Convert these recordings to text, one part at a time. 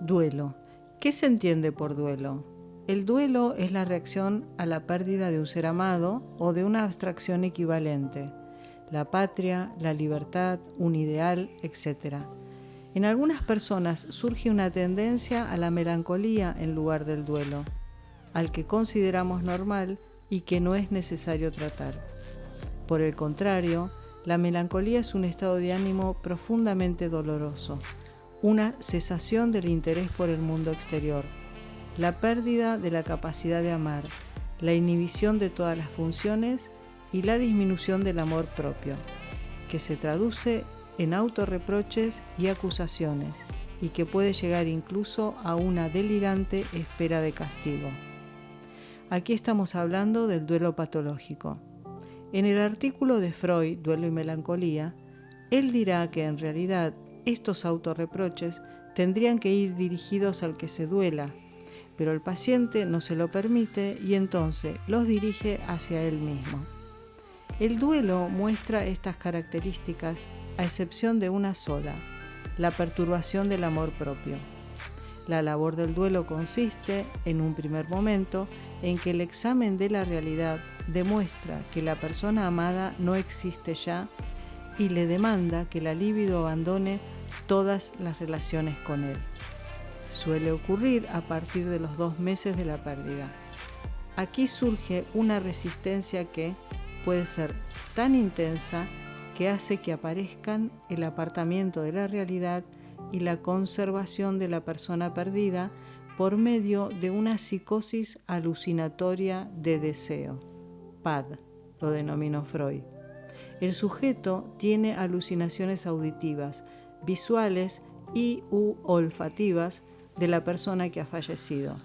Duelo. ¿Qué se entiende por duelo? El duelo es la reacción a la pérdida de un ser amado o de una abstracción equivalente, la patria, la libertad, un ideal, etc. En algunas personas surge una tendencia a la melancolía en lugar del duelo, al que consideramos normal y que no es necesario tratar. Por el contrario, la melancolía es un estado de ánimo profundamente doloroso, una cesación del interés por el mundo exterior, la pérdida de la capacidad de amar, la inhibición de todas las funciones y la disminución del amor propio, que se traduce en autorreproches y acusaciones y que puede llegar incluso a una delirante espera de castigo. Aquí estamos hablando del duelo patológico. En el artículo de Freud, Duelo y Melancolía, él dirá que en realidad estos autorreproches tendrían que ir dirigidos al que se duela, pero el paciente no se lo permite y entonces los dirige hacia él mismo. El duelo muestra estas características a excepción de una sola, la perturbación del amor propio. La labor del duelo consiste, en un primer momento, en que el examen de la realidad demuestra que la persona amada no existe ya y le demanda que la libido abandone todas las relaciones con él. Suele ocurrir a partir de los 2 meses de la pérdida. Aquí surge una resistencia que puede ser tan intensa que hace que aparezcan el apartamiento de la realidad y la conservación de la persona perdida por medio de una psicosis alucinatoria de deseo. PAD, lo denominó Freud. El sujeto tiene alucinaciones auditivas, visuales y u olfativas de la persona que ha fallecido.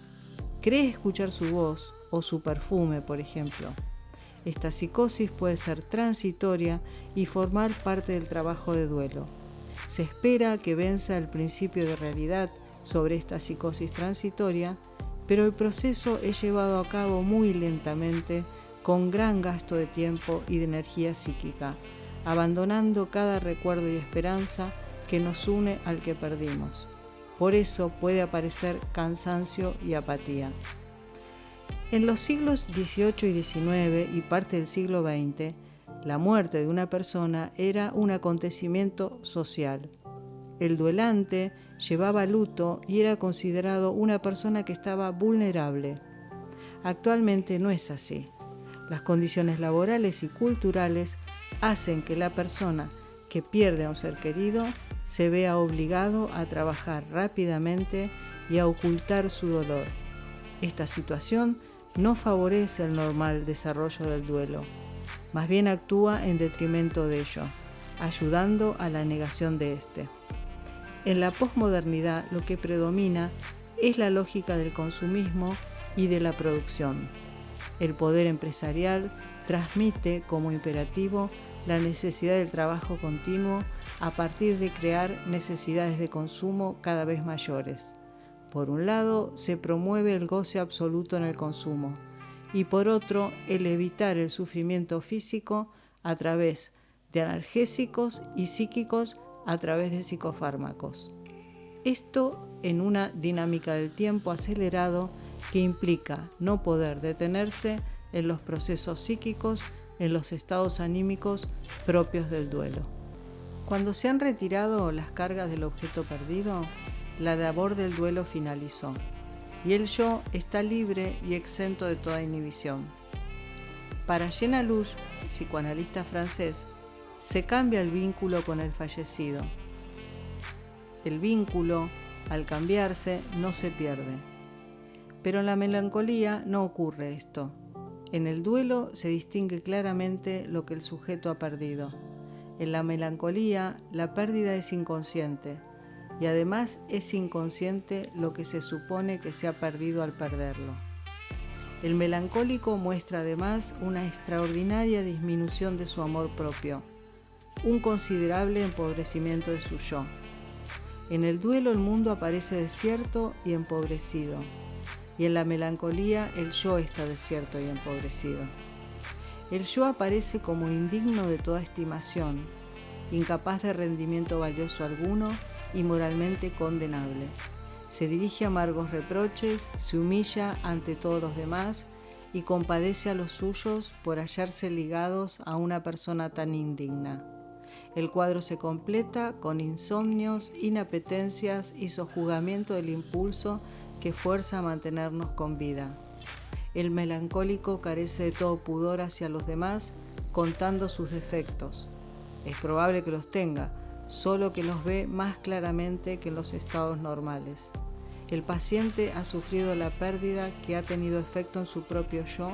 Cree escuchar su voz o su perfume, por ejemplo. Esta psicosis puede ser transitoria y formar parte del trabajo de duelo. Se espera que venza el principio de realidad sobre esta psicosis transitoria, pero el proceso es llevado a cabo muy lentamente, con gran gasto de tiempo y de energía psíquica, abandonando cada recuerdo y esperanza que nos une al que perdimos. Por eso puede aparecer cansancio y apatía. En los siglos XVIII y XIX y parte del siglo XX, la muerte de una persona era un acontecimiento social. El duelante llevaba luto y era considerado una persona que estaba vulnerable. Actualmente no es así. Las condiciones laborales y culturales hacen que la persona que pierde a un ser querido se vea obligado a trabajar rápidamente y a ocultar su dolor. Esta situación no favorece el normal desarrollo del duelo, más bien actúa en detrimento de ello, ayudando a la negación de este. En la posmodernidad lo que predomina es la lógica del consumismo y de la producción. El poder empresarial transmite como imperativo la necesidad del trabajo continuo a partir de crear necesidades de consumo cada vez mayores. Por un lado, se promueve el goce absoluto en el consumo y por otro, el evitar el sufrimiento físico a través de analgésicos y psíquicos a través de psicofármacos. Esto en una dinámica del tiempo acelerado que implica no poder detenerse en los procesos psíquicos, en los estados anímicos propios del duelo. Cuando se han retirado las cargas del objeto perdido, la labor del duelo finalizó y el yo está libre y exento de toda inhibición. Para Jean Alouche, psicoanalista francés, se cambia el vínculo con el fallecido. El vínculo, al cambiarse, no se pierde. Pero en la melancolía no ocurre esto. En el duelo se distingue claramente lo que el sujeto ha perdido. En la melancolía, la pérdida es inconsciente, y además es inconsciente lo que se supone que se ha perdido al perderlo. El melancólico muestra además una extraordinaria disminución de su amor propio, un considerable empobrecimiento de su yo. En el duelo el mundo aparece desierto y empobrecido, y en la melancolía el yo está desierto y empobrecido. El yo aparece como indigno de toda estimación, incapaz de rendimiento valioso alguno y moralmente condenable. Se dirige amargos reproches, se humilla ante todos los demás y compadece a los suyos por hallarse ligados a una persona tan indigna. El cuadro se completa con insomnios, inapetencias y sojuzgamiento del impulso que fuerza a mantenernos con vida. El melancólico carece de todo pudor hacia los demás, contando sus defectos. Es probable que los tenga, solo que los ve más claramente que en los estados normales. El paciente ha sufrido la pérdida que ha tenido efecto en su propio yo,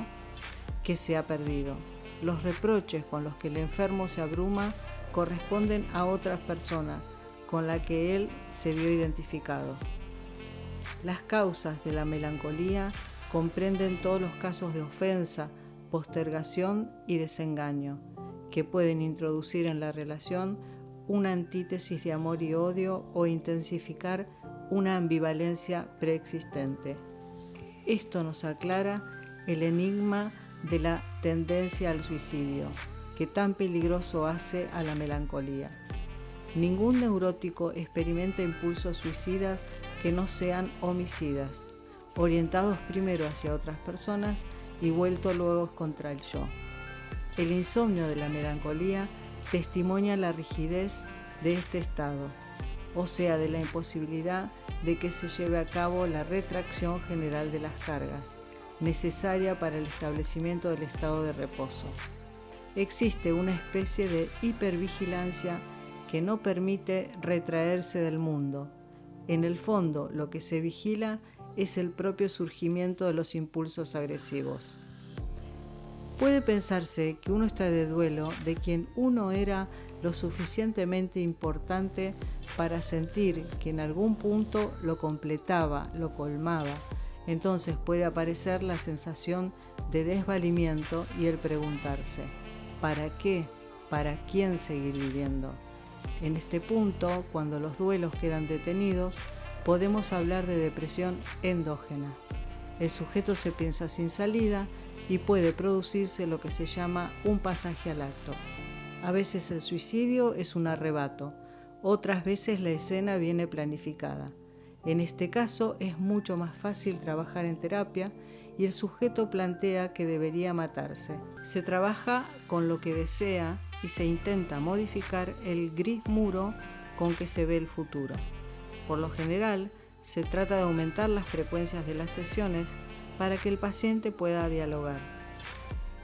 que se ha perdido. Los reproches con los que el enfermo se abruma corresponden a otras personas con las que él se vio identificado. Las causas de la melancolía comprenden todos los casos de ofensa, postergación y desengaño, que pueden introducir en la relación una antítesis de amor y odio o intensificar una ambivalencia preexistente. Esto nos aclara el enigma de la tendencia al suicidio, que tan peligroso hace a la melancolía. Ningún neurótico experimenta impulsos suicidas que no sean homicidas, orientados primero hacia otras personas y vueltos luego contra el yo. El insomnio de la melancolía testimonia la rigidez de este estado, o sea, de la imposibilidad de que se lleve a cabo la retracción general de las cargas, necesaria para el establecimiento del estado de reposo. Existe una especie de hipervigilancia que no permite retraerse del mundo. En el fondo, lo que se vigila es el propio surgimiento de los impulsos agresivos. Puede pensarse que uno está de duelo de quien uno era lo suficientemente importante para sentir que en algún punto lo completaba, lo colmaba. Entonces puede aparecer la sensación de desvalimiento y el preguntarse, ¿para qué? ¿Para quién seguir viviendo? En este punto, cuando los duelos quedan detenidos, podemos hablar de depresión endógena. El sujeto se piensa sin salida y puede producirse lo que se llama un pasaje al acto. A veces el suicidio es un arrebato, otras veces la escena viene planificada. En este caso es mucho más fácil trabajar en terapia y el sujeto plantea que debería matarse. Se trabaja con lo que desea y se intenta modificar el gris muro con que se ve el futuro. Por lo general, se trata de aumentar las frecuencias de las sesiones para que el paciente pueda dialogar.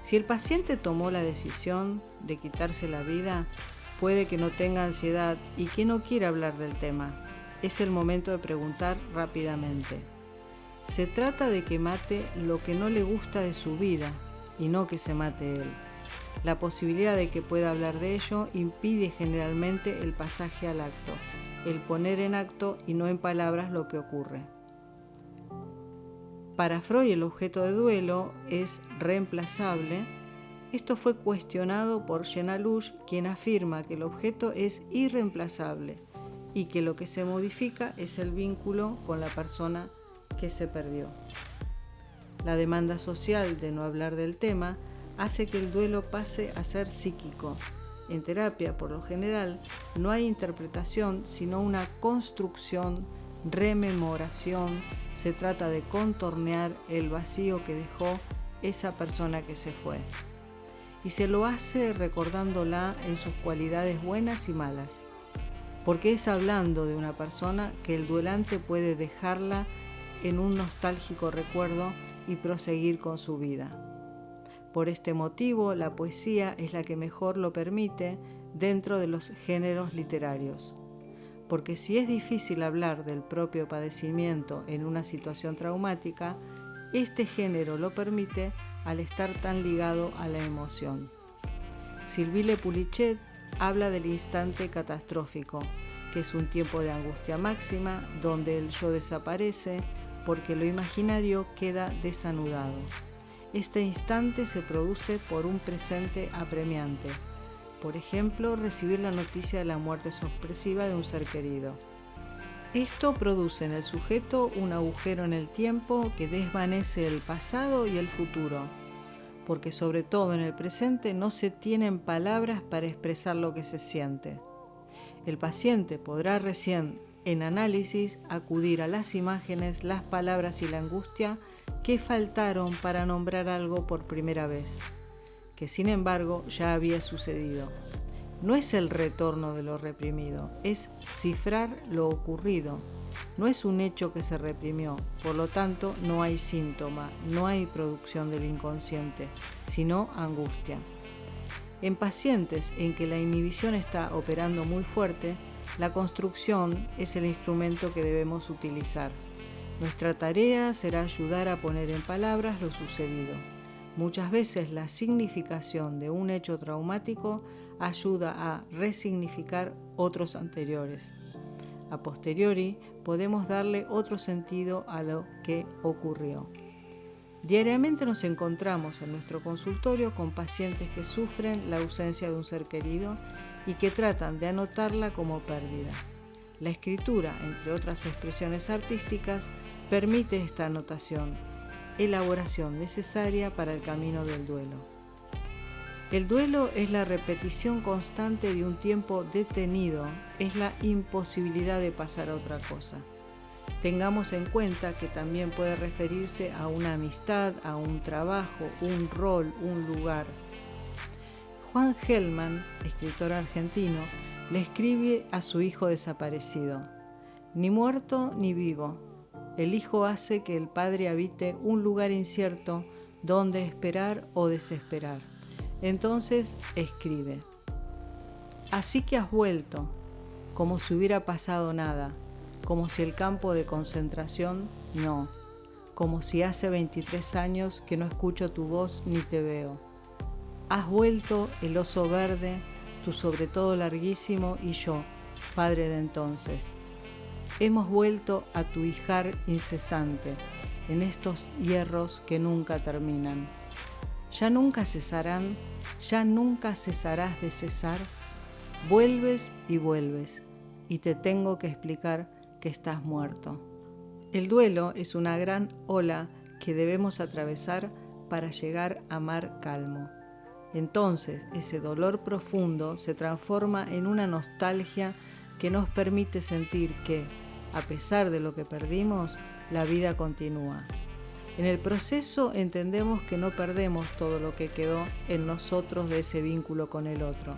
Si el paciente tomó la decisión de quitarse la vida, puede que no tenga ansiedad y que no quiera hablar del tema. Es el momento de preguntar rápidamente. Se trata de que mate lo que no le gusta de su vida y no que se mate él. La posibilidad de que pueda hablar de ello impide generalmente el pasaje al acto, el poner en acto y no en palabras lo que ocurre. Para Freud el objeto de duelo es reemplazable. Esto fue cuestionado por Jean-Alouche, quien afirma que el objeto es irreemplazable y que lo que se modifica es el vínculo con la persona que se perdió. La demanda social de no hablar del tema hace que el duelo pase a ser psíquico. En terapia, por lo general, no hay interpretación, sino una construcción, rememoración. Se trata de contornear el vacío que dejó esa persona que se fue. Y se lo hace recordándola en sus cualidades buenas y malas. Porque es hablando de una persona que el duelante puede dejarla en un nostálgico recuerdo y proseguir con su vida. Por este motivo, la poesía es la que mejor lo permite dentro de los géneros literarios. Porque si es difícil hablar del propio padecimiento en una situación traumática, este género lo permite al estar tan ligado a la emoción. Sylvie Poulichet habla del instante catastrófico, que es un tiempo de angustia máxima donde el yo desaparece porque lo imaginario queda desanudado. Este instante se produce por un presente apremiante. Por ejemplo, recibir la noticia de la muerte sorpresiva de un ser querido. Esto produce en el sujeto un agujero en el tiempo que desvanece el pasado y el futuro, porque sobre todo en el presente no se tienen palabras para expresar lo que se siente. El paciente podrá recién En análisis, acudir a las imágenes, las palabras y la angustia que faltaron para nombrar algo por primera vez, que sin embargo ya había sucedido. No es el retorno de lo reprimido, es cifrar lo ocurrido. No es un hecho que se reprimió, por lo tanto no hay síntoma, no hay producción del inconsciente, sino angustia. En pacientes en que la inhibición está operando muy fuerte, la construcción es el instrumento que debemos utilizar. Nuestra tarea será ayudar a poner en palabras lo sucedido. Muchas veces la significación de un hecho traumático ayuda a resignificar otros anteriores. A posteriori, podemos darle otro sentido a lo que ocurrió. Diariamente nos encontramos en nuestro consultorio con pacientes que sufren la ausencia de un ser querido y que tratan de anotarla como pérdida. La escritura, entre otras expresiones artísticas, permite esta anotación, elaboración necesaria para el camino del duelo. El duelo es la repetición constante de un tiempo detenido, es la imposibilidad de pasar a otra cosa. Tengamos en cuenta que también puede referirse a una amistad, a un trabajo, un rol, un lugar. Juan Gelman, escritor argentino, le escribe a su hijo desaparecido: ni muerto ni vivo. El hijo hace que el padre habite un lugar incierto donde esperar o desesperar. Entonces escribe: así que has vuelto, como si hubiera pasado nada, como si el campo de concentración no, como si hace 23 años que no escucho tu voz ni te veo. Has vuelto el oso verde, tu sobre todo larguísimo y yo, padre de entonces. Hemos vuelto a tu hijar incesante, en estos hierros que nunca terminan. Ya nunca cesarán, ya nunca cesarás de cesar. Vuelves y te tengo que explicar que estás muerto. El duelo es una gran ola que debemos atravesar para llegar a mar calmo. Entonces, ese dolor profundo se transforma en una nostalgia que nos permite sentir que, a pesar de lo que perdimos, la vida continúa. En el proceso entendemos que no perdemos todo lo que quedó en nosotros de ese vínculo con el otro.